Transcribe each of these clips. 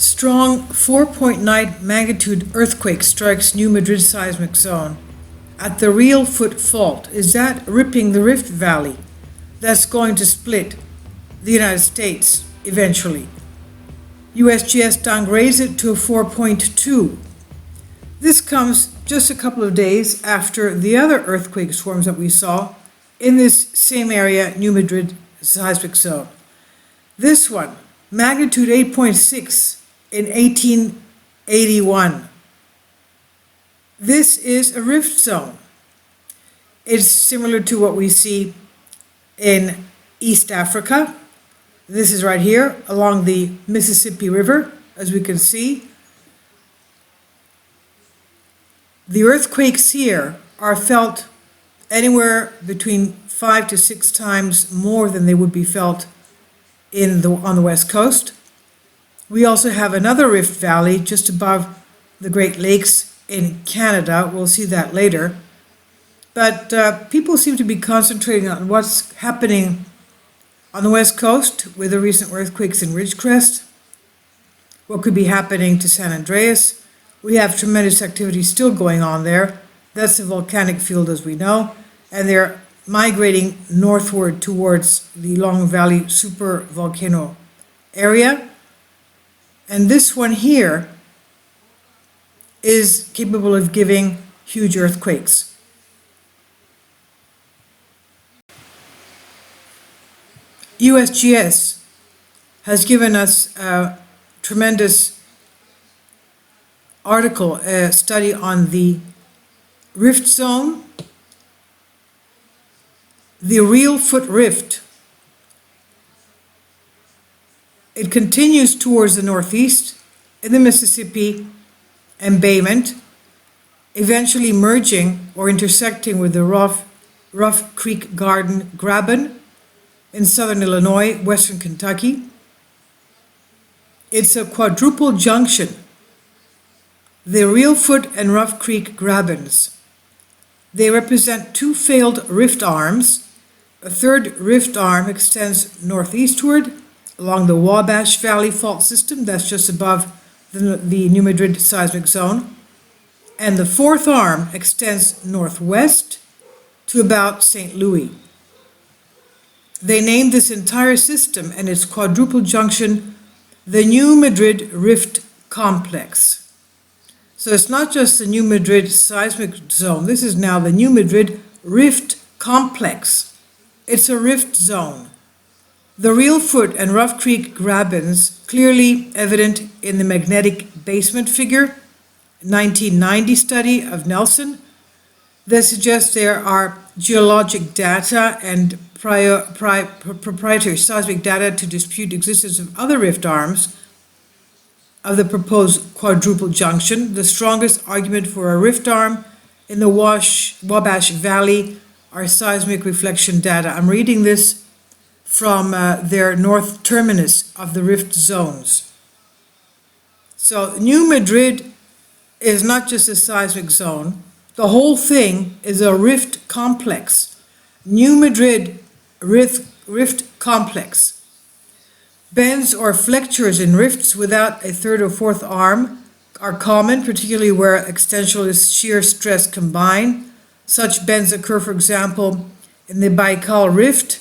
Strong 4.9 magnitude earthquake strikes New Madrid seismic zone at the Real Foot Fault. Is that ripping the Rift Valley? That's going to split the United States eventually. USGS downgrades it to a 4.2. This comes just a couple of days after the other earthquake swarms that we saw in this same area, New Madrid seismic zone. This one, magnitude 8.6 in 1881. This is a rift zone. It's similar to what we see in East Africa. This is right here along the Mississippi River, as we can see. The earthquakes here are felt anywhere between 5 to 6 times more than they would be felt on the West Coast. We also have another rift valley just above the Great Lakes in Canada. We'll see that later. But people seem to be concentrating on what's happening on the West Coast with the recent earthquakes in Ridgecrest, what could be happening to San Andreas. We have tremendous activity still going on there. That's a volcanic field, as we know, and they're migrating northward towards the Long Valley supervolcano area. And this one here is capable of giving huge earthquakes. USGS has given us a tremendous article, a study on the rift zone, the Real Foot Rift. It continues towards the northeast in the Mississippi embayment, eventually merging or intersecting with the Rough Creek Graben in southern Illinois, western Kentucky. It's a quadruple junction. The Real Foot and Rough Creek Grabens. They represent 2 failed rift arms. A third rift arm extends northeastward along the Wabash Valley fault system, that's just above the New Madrid seismic zone. And the fourth arm extends northwest to about St. Louis. They named this entire system and its quadruple junction the New Madrid Rift Complex. So it's not just the New Madrid seismic zone, this is now the New Madrid Rift Complex. It's a rift zone. The Real Foot and Rough Creek Grabens, clearly evident in the magnetic basement figure, 1990 study of Nelson, that suggests there are geologic data and proprietary seismic data to dispute the existence of other rift arms of the proposed quadruple junction. The strongest argument for a rift arm in the Wabash Valley are seismic reflection data. I'm reading this from their north terminus of the rift zones. So New Madrid is not just a seismic zone, the whole thing is a rift complex. New Madrid rift complex. Bends or flexures in rifts without a third or fourth arm are common, particularly where extensional shear stress combine. Such bends occur, for example, in the Baikal Rift,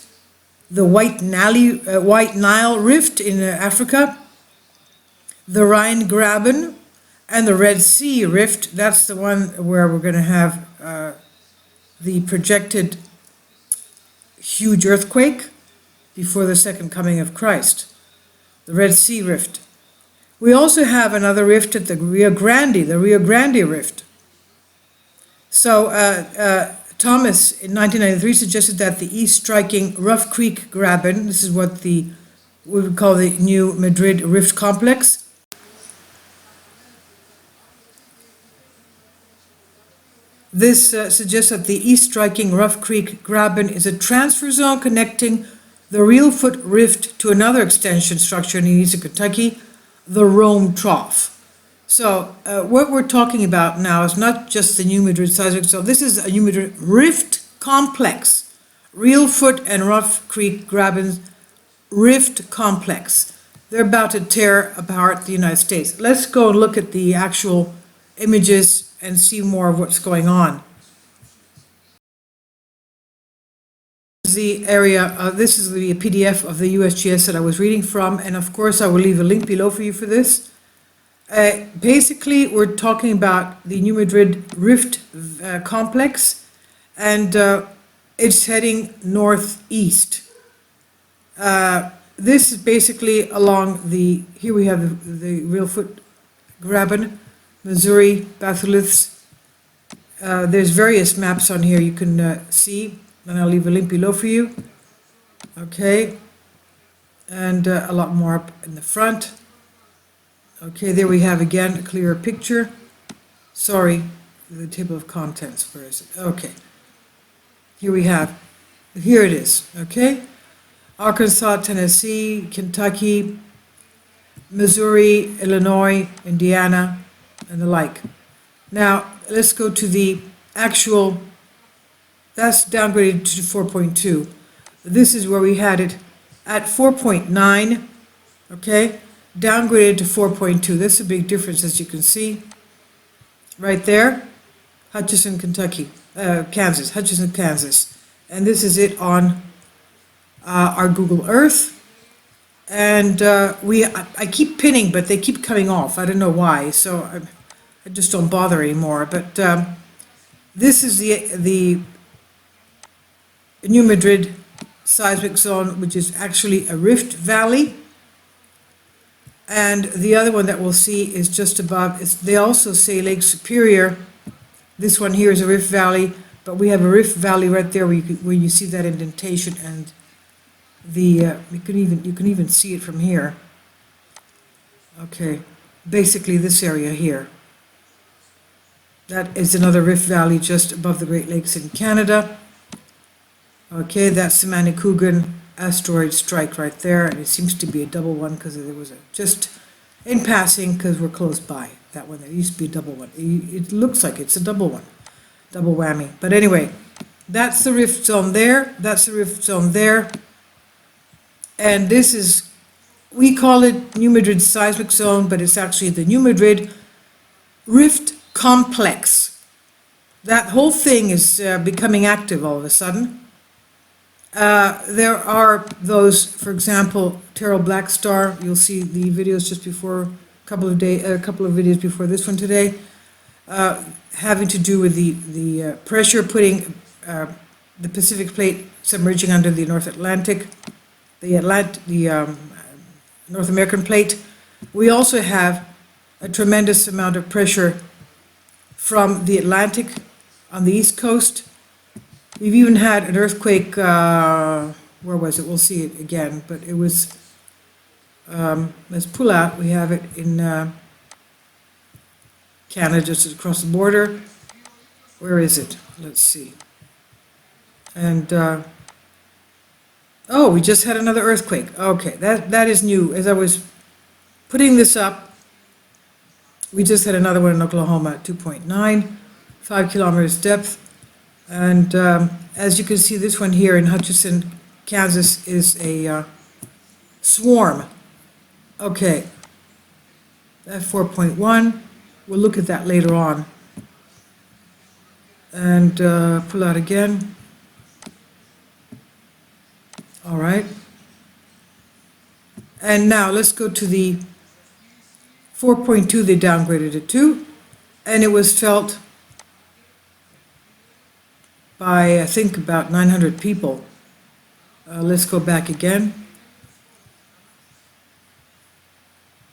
the White Nile Rift in Africa, the Rhine Graben, and the Red Sea Rift. That's the one where we're going to have the projected huge earthquake before the second coming of Christ, the Red Sea Rift. We also have another rift at the Rio Grande Rift. So Thomas in 1993 suggested that the east striking Rough Creek Graben, this is what we would call the New Madrid Rift Complex, this suggests that the east striking Rough Creek Graben is a transfer zone connecting the Real Foot Rift to another extension structure in eastern Kentucky, the Rome Trough. So what we're talking about now is not just the New Madrid seismic zone. This is a New Madrid Rift Complex, Real Foot and Rough Creek Graben Rift Complex. they're about to tear apart the United States. Let's go and look at the actual images and see more of what's going on. This is the area, this is the PDF of the USGS that I was reading from, and of course I will leave a link below for you for this. Basically, we're talking about the New Madrid Rift complex, and it's heading northeast. This is basically along the, here we have the Real Foot Graben, Missouri, batholiths. There's various maps on here you can see, and I'll leave a link below for you. Okay, and a lot more up in the front. Okay, there we have again a clearer picture. Sorry, the table of contents, where is it? Okay, here we have, here it is, okay? Arkansas, Tennessee, Kentucky, Missouri, Illinois, Indiana, and the like. Now, let's go to the actual, that's downgraded to 4.2. This is where we had it at 4.9, okay? Downgraded to 4.2. That's a big difference, as you can see. Right there, Hutchinson, Kentucky, Kansas, Hutchinson, Kansas. And this is it on our Google Earth. And I keep pinning, but they keep coming off. I don't know why, so I just don't bother anymore. But this is the New Madrid seismic zone, which is actually a rift valley. And the other one that we'll see is just above, they also say Lake Superior. This one here is a rift valley, but we have a rift valley right there where you see that indentation, and the you can even see it from here. Okay, basically this area here. That is another rift valley just above the Great Lakes in Canada. Okay, that's the Manicouagan asteroid strike right there, and it seems to be a double one because there was just in passing, because we're close by. That one, there used to be a double one. It looks like it's a double one, double whammy. But anyway, that's the rift zone there, that's the rift zone there, and this is, we call it New Madrid seismic zone, but it's actually the New Madrid Rift Complex. That whole thing is becoming active all of a sudden. There are those, for example, Terrell Black Star. You'll see the videos just before, a couple of videos before this one today, having to do with the pressure putting the Pacific Plate submerging under the North Atlantic, the North American Plate. We also have a tremendous amount of pressure from the Atlantic on the East Coast. We've even had an earthquake, where was it? We'll see it again, but it was, let's pull out, we have it in Canada, just across the border. Where is it? Let's see. And, oh, we just had another earthquake. Okay, that is new. As I was putting this up, we just had another one in Oklahoma at 2.9, 5 kilometers depth. And as you can see, this one here in Hutchinson, Kansas, is a swarm. Okay, that 4.1, we'll look at that later on. And pull out again. All right. And now let's go to the 4.2, they downgraded it to, and it was felt by, I think, about 900 people. Let's go back again.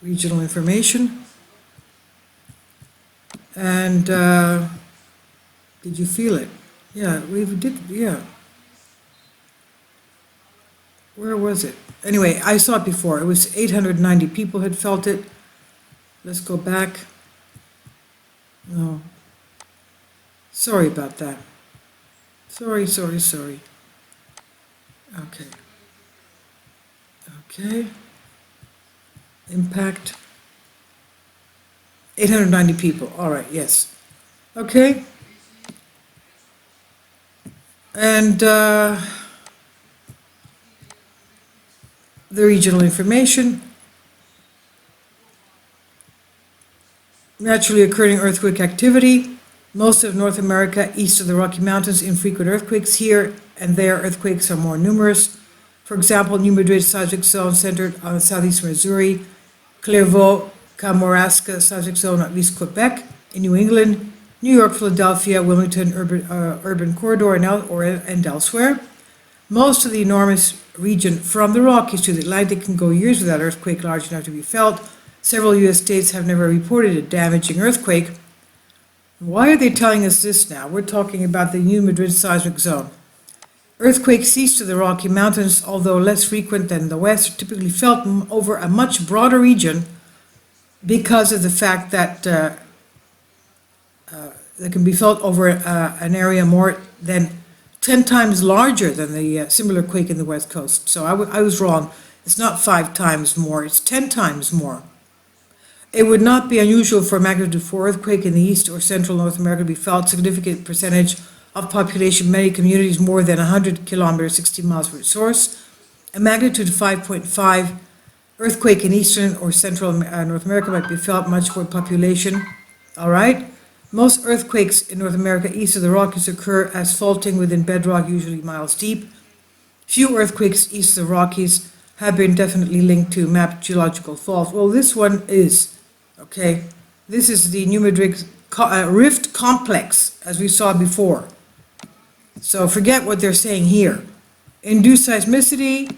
Regional information. And did you feel it? Yeah, we did, yeah. Where was it? Anyway, I saw it before. It was 890 people had felt it. Let's go back. No. Sorry about that. Sorry. Okay. Okay. Impact. 890 people. All right, yes. Okay. And the regional information. naturally occurring earthquake activity. Most of North America, east of the Rocky Mountains, infrequent earthquakes. Here and there, earthquakes are more numerous. For example, New Madrid seismic zone centered on southeastern Missouri, Clairvaux, Kamouraska seismic zone at least Quebec in New England, New York, Philadelphia, Wilmington urban corridor and elsewhere. Most of the enormous region from the Rockies to the Atlantic can go years without earthquake large enough to be felt. Several U.S. states have never reported a damaging earthquake. Why are they telling us this now? We're talking about the New Madrid seismic zone. Earthquakes east of the Rocky Mountains, although less frequent than the west, are typically felt over a much broader region because of the fact that they can be felt over an area more than 10 times larger than the similar quake in the west coast. So I was wrong. It's not 5 times more, it's 10 times more. It would not be unusual for a magnitude 4 earthquake in the east or central North America to be felt. Significant percentage of population, many communities more than 100 kilometers, 60 miles from its source. A magnitude 5.5 earthquake in eastern or central North America might be felt much more population. All right. Most earthquakes in North America east of the Rockies occur as faulting within bedrock, usually miles deep. Few earthquakes east of the Rockies have been definitely linked to mapped geological faults. Well, this one is, okay. This is the New Madrid rift complex, as we saw before. So forget what they're saying here. Induced seismicity,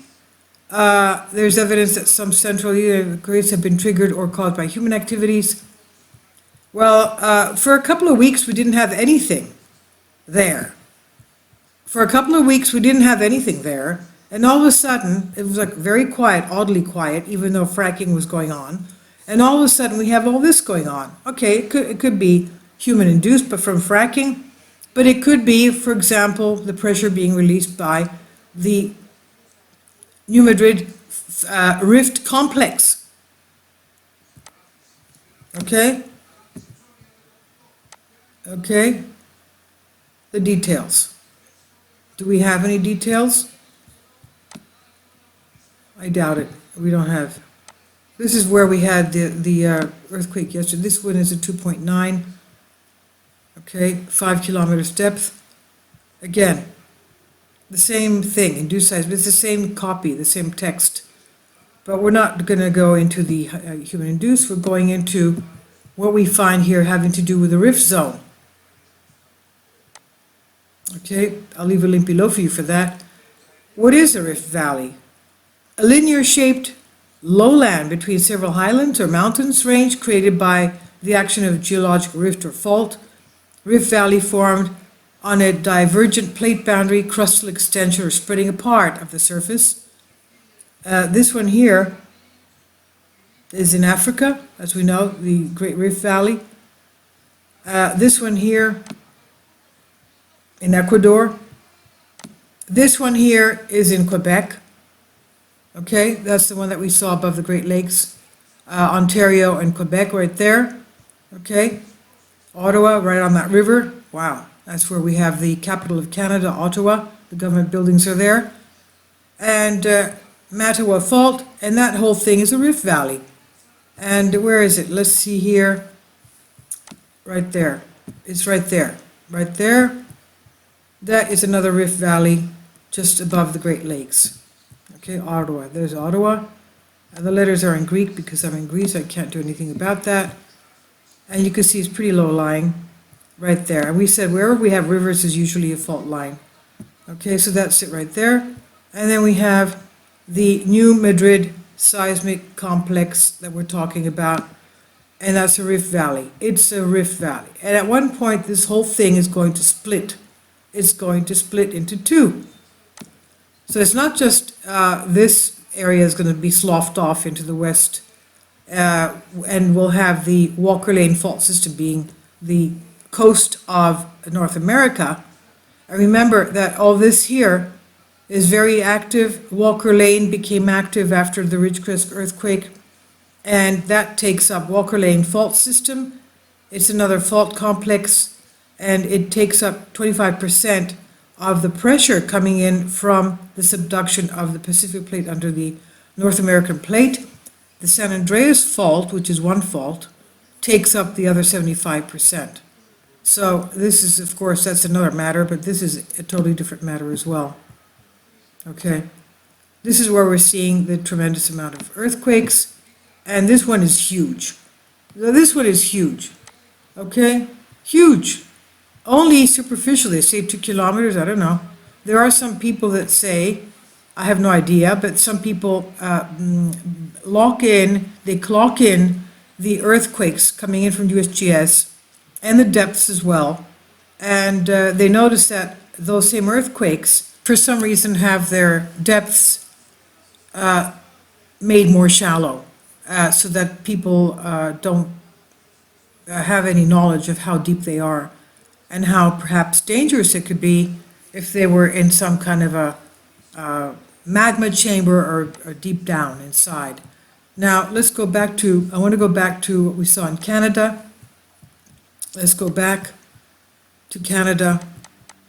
there's evidence that some central earthquakes have been triggered or caused by human activities. Well, for a couple of weeks, we didn't have anything there. For a couple of weeks, we didn't have anything there. And all of a sudden, it was like very quiet, oddly quiet, even though fracking was going on. And all of a sudden, we have all this going on. Okay, it could be human-induced, but from fracking. But it could be, for example, the pressure being released by the New Madrid rift complex. Okay? Okay, the details. Do we have any details? I doubt it. We don't have. This is where we had the earthquake yesterday. This one is a 2.9. Okay, 5 kilometers depth. Again, the same thing, induced seismic. It's the same copy, the same text. But we're not going to go into the human induced. We're going into what we find here having to do with the rift zone. Okay, I'll leave a link below for you for that. What is a rift valley? A linear-shaped lowland between several highlands or mountains range created by the action of geological rift or fault. Rift valley formed on a divergent plate boundary, crustal extension, or spreading apart of the surface. This one here is in Africa, as we know, the Great Rift Valley. This one here in Ecuador. This one here is in Quebec. Okay, that's the one that we saw above the Great Lakes. Ontario and Quebec right there. Okay, Ottawa right on that river. Wow, that's where we have the capital of Canada, Ottawa. The government buildings are there. And Mattawa Fault, and that whole thing is a rift valley. And where is it? Let's see here. Right there. It's right there. Right there. That is another rift valley just above the Great Lakes. Okay, Ottawa. There's Ottawa. And the letters are in Greek because I'm in Greece. I can't do anything about that. And you can see it's pretty low lying right there. And we said wherever we have rivers is usually a fault line. Okay, so that's it right there. And then we have the New Madrid seismic complex that we're talking about. And that's a rift valley. It's a rift valley. And at one point, this whole thing is going to split. It's going to split into two. So it's not just this area is going to be sloughed off into the west, and we'll have the Walker Lane fault system being the coast of North America. And remember that all this here is very active. Walker Lane became active after the Ridgecrest earthquake, and that takes up Walker Lane fault system. It's another fault complex, and it takes up 25% of the pressure coming in from the subduction of the Pacific plate under the North American plate. The San Andreas fault, which is one fault, takes up the other 75%. So this is, of course, that's another matter, but this is a totally different matter as well. Okay? This is where we're seeing the tremendous amount of earthquakes, and this one is huge. So this one is huge. Okay? Huge. Only superficially, they say 2 kilometers, I don't know. There are some people that say, I have no idea, but some people clock in the earthquakes coming in from USGS and the depths as well. And they notice that those same earthquakes, for some reason, have their depths made more shallow, so that people don't have any knowledge of how deep they are and how perhaps dangerous it could be if they were in some kind of a magma chamber or deep down inside. Now, let's go back to, I want to go back to what we saw in Canada. Let's go back to Canada,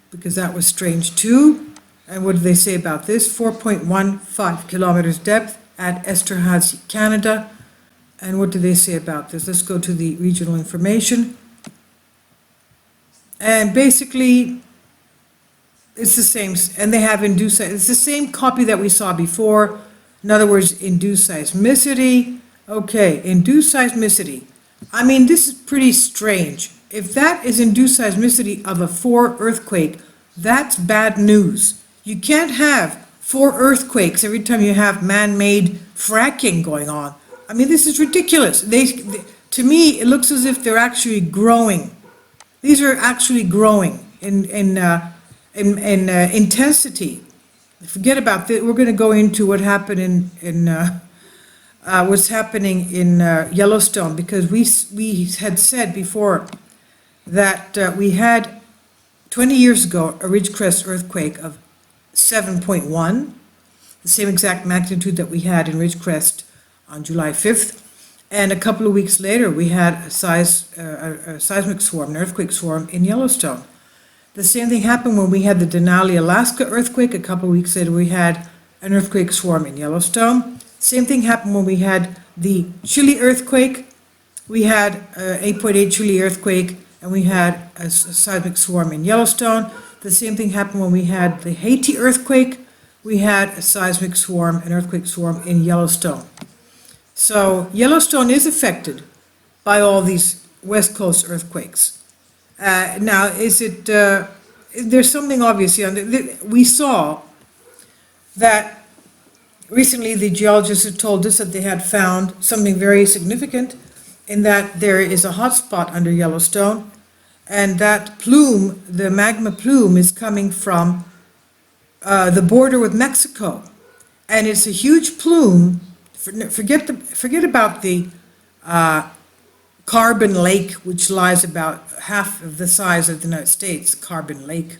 because that was strange too. And what do they say about this? 4.15 kilometers depth at Esterhazy, Canada. And what do they say about this? Let's go to the regional information. And basically, it's the same, and they have induced, it's the same copy that we saw before. In other words, induced seismicity. Okay, induced seismicity. I mean, this is pretty strange. If that is induced seismicity of a 4 earthquake, that's bad news. You can't have 4 earthquakes every time you have man-made fracking going on. I mean, this is ridiculous. To me, it looks as if they're actually growing. These are actually growing in intensity. Forget about this. We're going to go into what happened what's happening in Yellowstone, because we had said before that we had 20 years ago a Ridgecrest earthquake of 7.1, the same exact magnitude that we had in Ridgecrest on July 5th. And a couple of weeks later, we had a seismic swarm, an earthquake swarm in Yellowstone. The same thing happened when we had the Denali, Alaska earthquake. A couple of weeks later, we had an earthquake swarm in Yellowstone. Same thing happened when we had the Chile earthquake. We had an 8.8 Chile earthquake, and we had a seismic swarm in Yellowstone. The same thing happened when we had the Haiti earthquake. We had a seismic swarm, an earthquake swarm in Yellowstone. So Yellowstone is affected by all these West Coast earthquakes. Now, there's something obvious here. We saw that recently the geologists had told us that they had found something very significant, in that there is a hot spot under Yellowstone, and that plume, the magma plume, is coming from the border with Mexico. And it's a huge plume. Forget about the Carbon Lake, which lies about half of the size of the United States, Carbon Lake.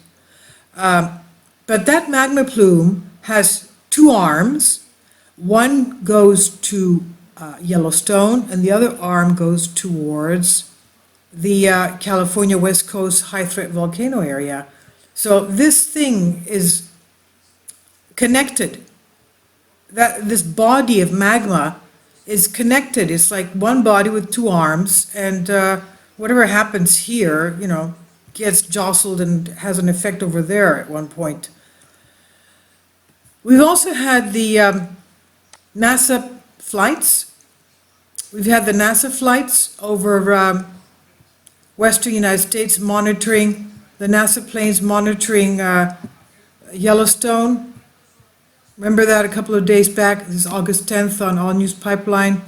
But that magma plume has 2 arms. One goes to Yellowstone, and the other arm goes towards the California West Coast high threat volcano area. So this thing is connected. This body of magma is connected. It's like one body with 2 arms, and whatever happens here, gets jostled and has an effect over there at one point. We've also had the NASA flights. We've had the NASA flights over western United States monitoring, the NASA planes monitoring Yellowstone. Remember that a couple of days back? This is August 10th on All News Pipeline.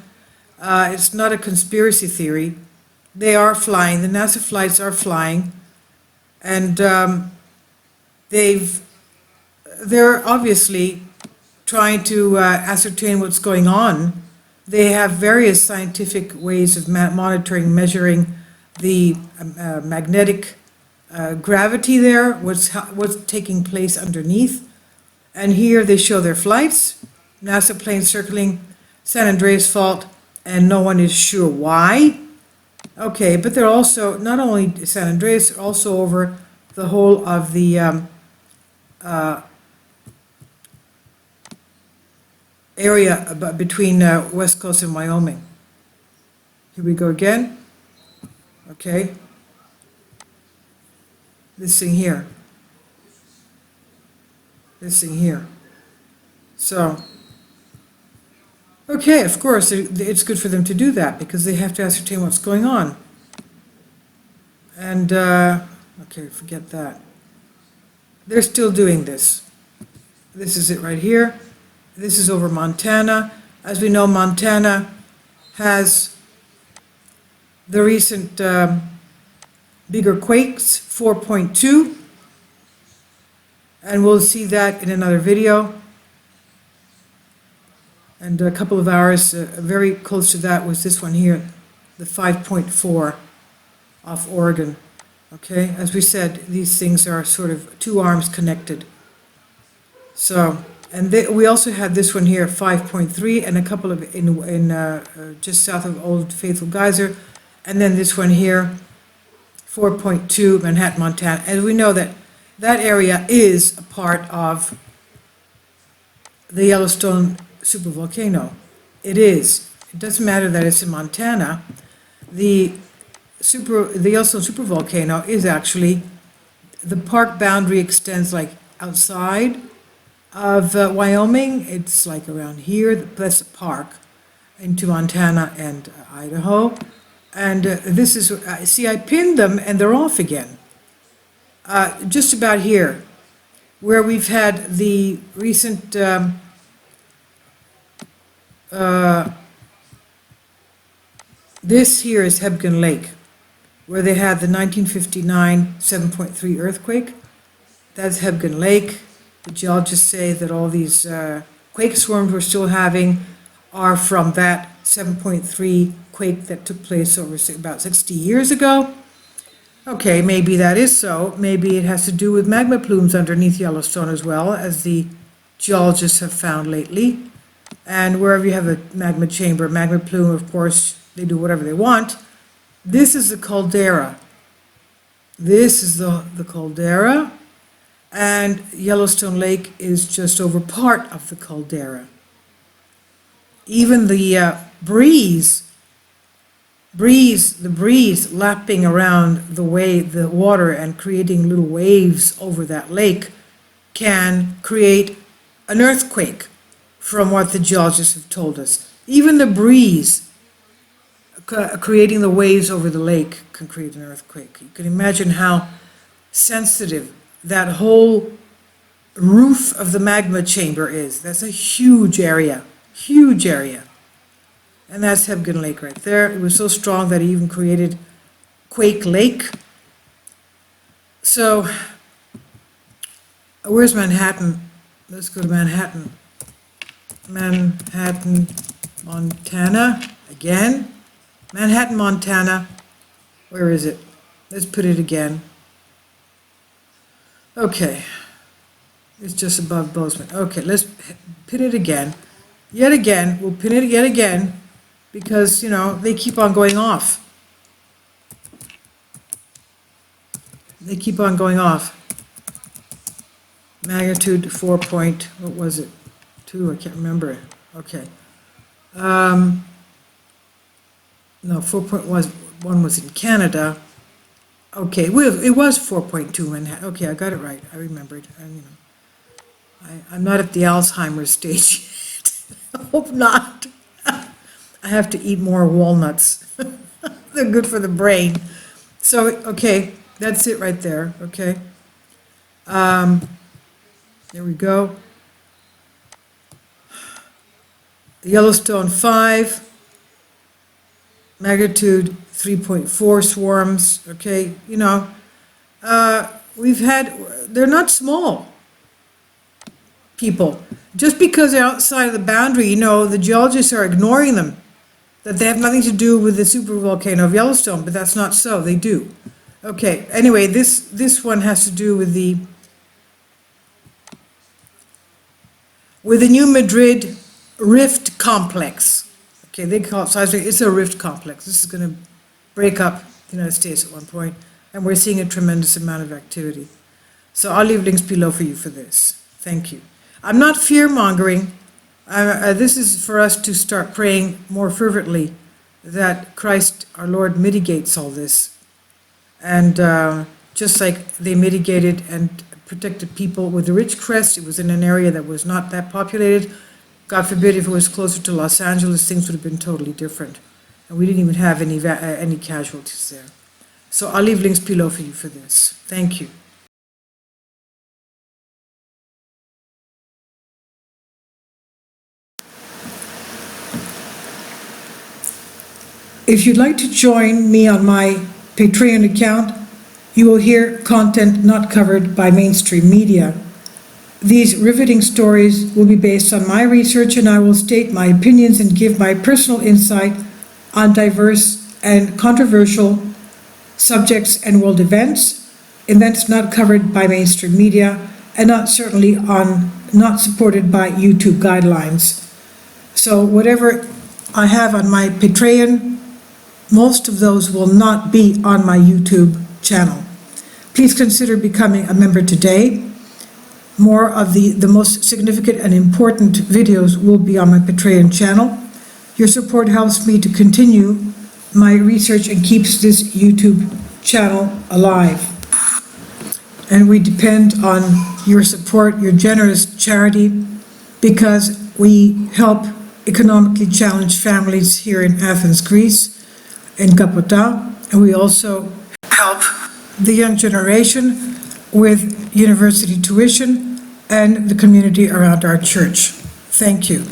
It's not a conspiracy theory. They are flying. The NASA flights are flying, and they're obviously trying to ascertain what's going on. They have various scientific ways of monitoring, measuring the magnetic gravity there, what's taking place underneath. And here they show their flights, NASA planes circling San Andreas Fault, and no one is sure why. Okay, but they're also, not only San Andreas, they're also over the whole of the area between West Coast and Wyoming. Here we go again. okay? This thing here. This thing here. So, okay, of course, it's good for them to do that because they have to ascertain what's going on. And, okay, forget that. They're still doing this. This is it right here. This is over Montana. As we know, Montana has the recent bigger quakes, 4.2. And we'll see that in another video. And a couple of hours, very close to that was this one here, the 5.4 off Oregon. Okay, as we said, these things are sort of two arms connected. So, and we also had this one here, 5.3, and a couple of just south of Old Faithful Geyser, and then this one here, 4.2, Manhattan, Montana. And we know that that area is a part of the Yellowstone supervolcano. It is. It doesn't matter that it's in Montana. The Yellowstone supervolcano is actually, the park boundary extends like outside of Wyoming. It's like around here, that's a park, into Montana and Idaho. And this is, see, I pinned them and they're off again. Just about here, where we've had the recent this here is Hebgen Lake, where they had the 1959 7.3 earthquake. That's Hebgen Lake. The geologists say that all these quake swarms we're still having are from that 7.3 quake that took place over about 60 years ago. Okay, maybe that is so. Maybe it has to do with magma plumes underneath Yellowstone as well, as the geologists have found lately. And wherever you have a magma chamber, magma plume, of course, they do whatever they want. This is the caldera. This is the caldera. And Yellowstone Lake is just over part of the caldera. Even the breeze lapping around the water and creating little waves over that lake can create an earthquake, from what the geologists have told us. Even the breeze creating the waves over the lake can create an earthquake. You can imagine how sensitive that whole roof of the magma chamber is. That's a huge area, huge area. And that's Hebgen Lake right there. It was so strong that it even created Quake Lake. So, where's Manhattan? Let's go to Manhattan. Manhattan, Montana, again. Manhattan, Montana. Where is it? Let's put it again. Okay. It's just above Bozeman. Okay, let's pin it again. Yet again, we'll pin it yet again, because, you know, they keep on going off. They keep on going off. Magnitude 4 point, what was it? 2, I can't remember. Okay. No, 4.1 was in Canada. Okay, well, it was 4.2 Manhattan. Okay, I got it right. I remembered. I'm not at the Alzheimer's stage yet. I hope not. I have to eat more walnuts. They're good for the brain. So, okay, that's it right there, okay? There we go. Yellowstone 5, magnitude 3.4 swarms, okay? You know, they're not small, people. Just because they're outside of the boundary, you know, the geologists are ignoring them, that they have nothing to do with the supervolcano of Yellowstone, but that's not so, they do. Okay, anyway, this one has to do with the new Madrid rift complex. Okay, they call it seismic, it's a rift complex. This is going to break up the United States at one point, and we're seeing a tremendous amount of activity. So I'll leave links below for you for this. Thank you. I'm not fear-mongering. This is for us to start praying more fervently that Christ, our Lord, mitigates all this. And just like they mitigated and protected people with the rich crest, it was in an area that was not that populated. God forbid if it was closer to Los Angeles, things would have been totally different. And we didn't even have any casualties there. So I'll leave links below for you for this. Thank you. If you'd like to join me on my Patreon account, you will hear content not covered by mainstream media. These riveting stories will be based on my research, and I will state my opinions and give my personal insight on diverse and controversial subjects and world events not covered by mainstream media, and not supported by YouTube guidelines. So whatever I have on my Patreon, most of those will not be on my YouTube channel. Please consider becoming a member today. More of the most significant and important videos will be on my Patreon channel. Your support helps me to continue my research and keeps this YouTube channel alive. And we depend on your support, your generous charity, because we help economically challenged families here in Athens, Greece, in Kapota, and we also help the young generation with university tuition and the community around our church. Thank you.